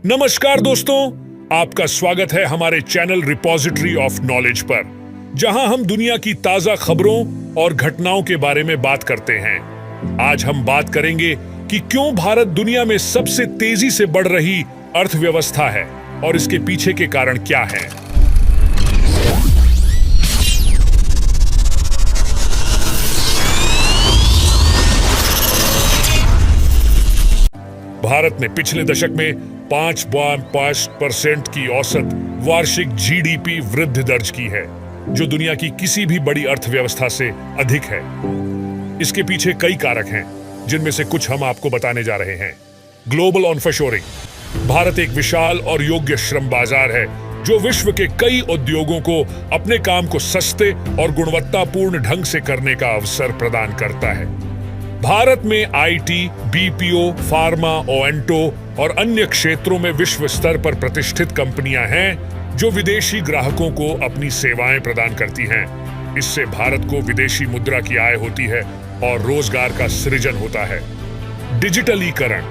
नमस्कार दोस्तों, आपका स्वागत है हमारे चैनल रिपॉजिटरी ऑफ नॉलेज पर, जहां हम दुनिया की ताजा खबरों और घटनाओं के बारे में बात करते हैं। आज हम बात करेंगे कि क्यों भारत दुनिया में सबसे तेजी से बढ़ रही अर्थव्यवस्था है और इसके पीछे के कारण क्या हैं। भारत ने पिछले दशक में 5.5% की औसत वार्षिक जीडीपी वृद्धि दर्ज की है, जो दुनिया की किसी भी बड़ी अर्थव्यवस्था से अधिक है। इसके पीछे कई कारक हैं, जिनमें से कुछ हम आपको बताने जा रहे हैं। ग्लोबल ऑनशोरिंग। भारत एक विशाल और योग्य श्रम बाजार है, जो विश्व के कई उद्योगों को अपने काम को सस्ते और गुणवत्तापूर्ण ढंग से करने का अवसर प्रदान करता है। भारत में आईटी, बीपीओ, फार्मा, ओएंटो और अन्य क्षेत्रों में विश्व स्तर पर प्रतिष्ठित कंपनियां हैं, जो विदेशी ग्राहकों को अपनी सेवाएं प्रदान करती हैं। इससे भारत को विदेशी मुद्रा की आय होती है और रोजगार का सृजन होता है। डिजिटलीकरण।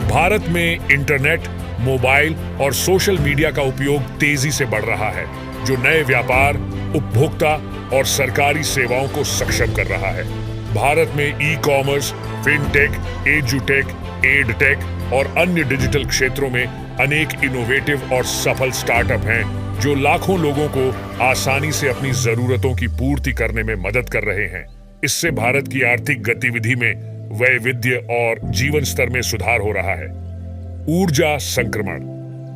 भारत में इंटरनेट, मोबाइल और सोशल मीडिया का उपयोग तेजी से बढ़ रहा है, जो नए व्यापार, उपभोक्ता और सरकारी सेवाओं को सक्षम कर रहा है। भारत में ई कॉमर्स, फिनटेक, एजुटेक, एडटेक और अन्य डिजिटल क्षेत्रों में अनेक इनोवेटिव और सफल स्टार्टअप हैं, जो लाखों लोगों को आसानी से अपनी जरूरतों की पूर्ति करने में मदद कर रहे हैं। इससे भारत की आर्थिक गतिविधि में वैविध्य और जीवन स्तर में सुधार हो रहा है। ऊर्जा संक्रमण।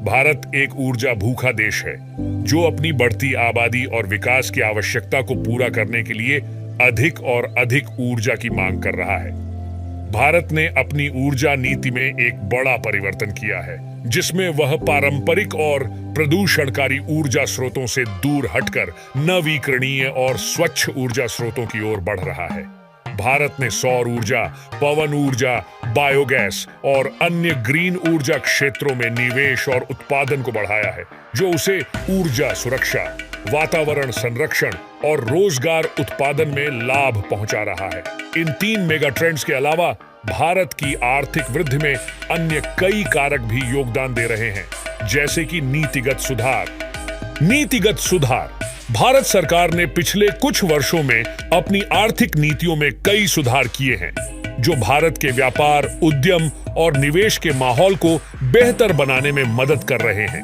भारत एक ऊर्जा भूखा देश है, जो अपनी बढ़ती आबादी और विकास की आवश्यकता को पूरा करने के लिए अधिक और अधिक ऊर्जा की मांग कर रहा है। भारत ने अपनी ऊर्जा नीति में एक बड़ा परिवर्तन किया है, जिसमें वह पारंपरिक और प्रदूषणकारी ऊर्जा स्रोतों से दूर हटकर नवीकरणीय और स्वच्छ ऊर्जा स्रोतों की ओर बढ़ रहा है। भारत ने सौर ऊर्जा, पवन ऊर्जा, बायोगैस और अन्य ग्रीन ऊर्जा क्षेत्रों में निवेश और उत्पादन को बढ़ाया है, जो उसे ऊर्जा सुरक्षा, वातावरण संरक्षण और रोजगार उत्पादन में लाभ पहुंचा रहा है। इन 3 मेगा ट्रेंड्स के अलावा भारत की आर्थिक वृद्धि में अन्य कई कारक भी योगदान दे रहे हैं, जैसे कि नीतिगत सुधार। नीतिगत सुधार। भारत सरकार ने पिछले कुछ वर्षों में अपनी आर्थिक नीतियों में कई सुधार किए हैं, जो भारत के व्यापार, उद्यम और निवेश के माहौल को बेहतर बनाने में मदद कर रहे हैं।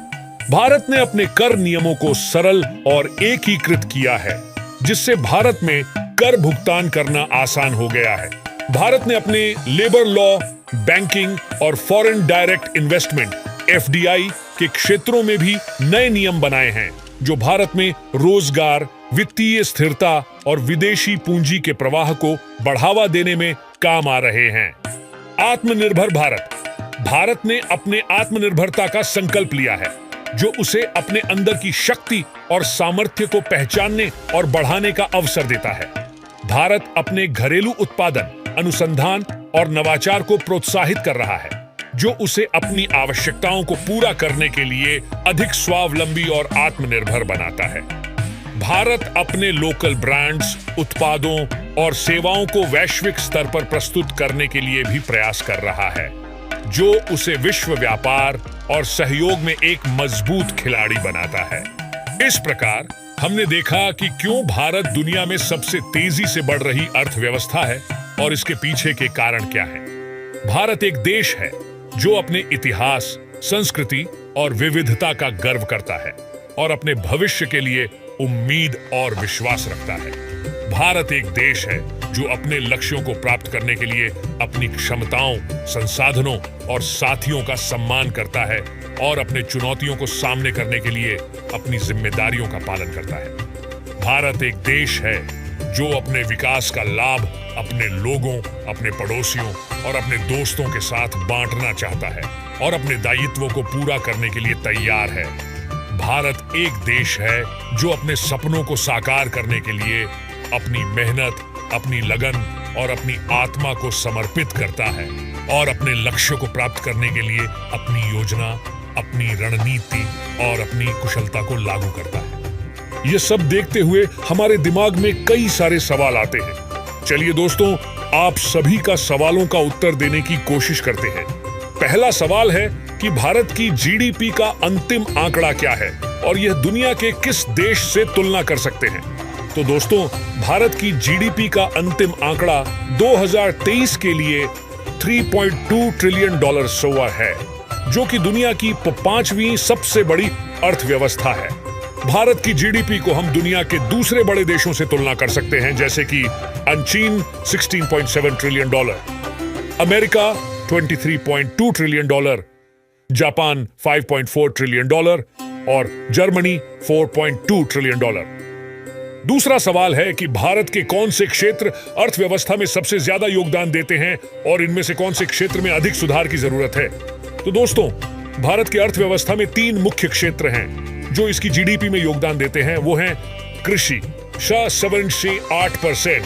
भारत ने अपने कर नियमों को सरल और एकीकृत किया है, जिससे भारत में कर भुगतान करना आसान हो गया है। भारत ने अपने लेबर लॉ, बैंकिंग और फॉरेन डायरेक्ट इन्वेस्टमेंट (एफडीआई) के क्षेत्रों में भी नए नियम बनाए हैं, जो भारत में रोजगार, वित्तीय स्थिरता और विदेशी पूंजी के प्रवाह को बढ़ावा देने में काम आ रहे हैं। आत्मनिर्भर भारत। भारत ने अपने आत्मनिर्भरता का संकल्प लिया है, जो उसे अपने अंदर की शक्ति और सामर्थ्य को पहचानने और बढ़ाने का अवसर देता है। भारत अपने घरेलू उत्पादन, अनुसंधान और नवाचार को प्रोत्साहित कर रहा है, जो उसे अपनी आवश्यकताओं को पूरा करने के लिए अधिक स्वावलंबी और आत्मनिर्भर बनाता है। भारत अपने लोकल ब्रांड्स, उत्पादों और सेवाओं को वैश्विक स्तर पर प्रस्तुत करने के लिए भी प्रयास कर रहा है, जो उसे विश्व व्यापार और सहयोग में एक मजबूत खिलाड़ी बनाता है। इस प्रकार हमने देखा कि क्यों भारत दुनिया में सबसे तेजी से बढ़ रही अर्थव्यवस्था है और इसके पीछे के कारण क्या हैं। भारत एक देश है जो अपने इतिहास, संस्कृति और विविधता का गर्व करता है और अपने भविष्य के लिए उम्मीद और विश्वास रखता है। भारत एक देश है जो अपने लक्ष्यों को प्राप्त करने के लिए अपनी क्षमताओं, संसाधनों और साथियों का सम्मान करता है और अपने चुनौतियों को सामने करने के लिए अपनी जिम्मेदारियों का पालन करता है। भारत एक देश है जो अपने विकास का लाभ अपने लोगों, अपने पड़ोसियों और अपने दोस्तों के साथ बांटना चाहता है और अपने दायित्वों को पूरा करने के लिए तैयार है। भारत एक देश है जो अपने सपनों को साकार करने के लिए अपनी मेहनत, अपनी लगन और अपनी आत्मा को समर्पित करता है और अपने लक्ष्य को प्राप्त करने के लिए अपनी योजना, अपनी रणनीति और अपनी कुशलता को लागू करता है। ये सब देखते हुए हमारे दिमाग में कई सारे सवाल आते हैं। चलिए दोस्तों, आप सभी का सवालों का उत्तर देने की कोशिश करते हैं। पहला सवाल है कि भारत की जीडीपी का अंतिम आंकड़ा क्या है और यह दुनिया के किस देश से तुलना कर सकते हैं। तो दोस्तों, भारत की जीडीपी का अंतिम आंकड़ा 2023 के लिए $3.2 ट्रिलियन है, जो कि दुनिया की 5वीं सबसे बड़ी अर्थव्यवस्था है। भारत की जीडीपी को हम दुनिया के दूसरे बड़े देशों से तुलना कर सकते हैं, जैसे कि चीन $16.7 trillion, America $23.2 trillion, Japan $5.4 trillion और जर्मनी $4.2 ट्रिलियन। दूसरा सवाल है कि भारत के कौन से क्षेत्र अर्थव्यवस्था में सबसे ज्यादा योगदान देते हैं और इनमें से कौन से क्षेत्र में अधिक सुधार की जरूरत है। तो दोस्तों, भारत की अर्थव्यवस्था में 3 मुख्य क्षेत्र हैं जो इसकी जीडीपी में योगदान देते हैं। वो हैं कृषि 7.8%,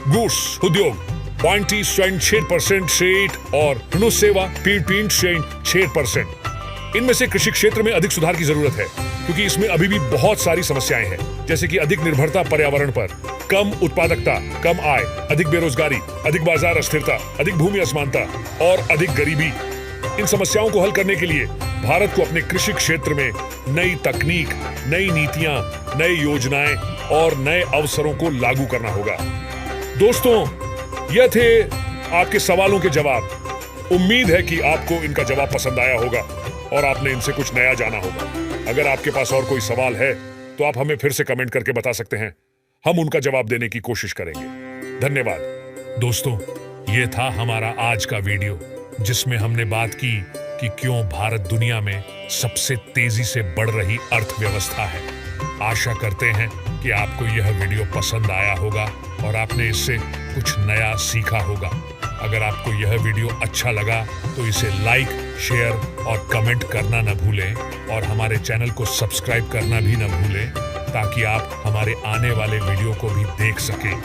गुड्स उद्योग 20.6% और सेवा 6%। इनमें से कृषि क्षेत्र में अधिक सुधार की जरूरत है, क्योंकि इसमें अभी भी बहुत सारी समस्याएं हैं, जैसे कि अधिक निर्भरता पर्यावरण पर, कम उत्पादकता, कम आय, अधिक बेरोजगारी, अधिक बाजार अस्थिरता, अधिक भूमि असमानता और अधिक गरीबी। इन समस्याओं को हल करने के लिए भारत को अपने कृषि क्षेत्र में नई तकनीक, नई नीतियां, नई योजनाएं और नए अवसरों को लागू करना होगा। दोस्तों, यह थे आपके सवालों के जवाब। उम्मीद है कि आपको इनका जवाब पसंद आया होगा और आपने इनसे कुछ नया जाना होगा। अगर आपके पास और कोई सवाल है तो आप हमें फिर से कमेंट करके बता सकते हैं, हम उनका जवाब देने की कोशिश करेंगे। धन्यवाद। दोस्तों, ये था हमारा आज का वीडियो, जिसमें हमने बात की कि क्यों भारत दुनिया में सबसे तेजी से बढ़ रही अर्थव्यवस्था है। आशा करते हैं कि आपको यह वीडियो पसंद आया होगा और आपने इससे कुछ नया सीखा होगा। अगर आपको यह वीडियो अच्छा लगा तो इसे लाइक, शेयर और कमेंट करना न भूलें और हमारे चैनल को सब्सक्राइब करना भी न भूलें, ताकि आप हमारे आने वाले वीडियो को भी देख सकें।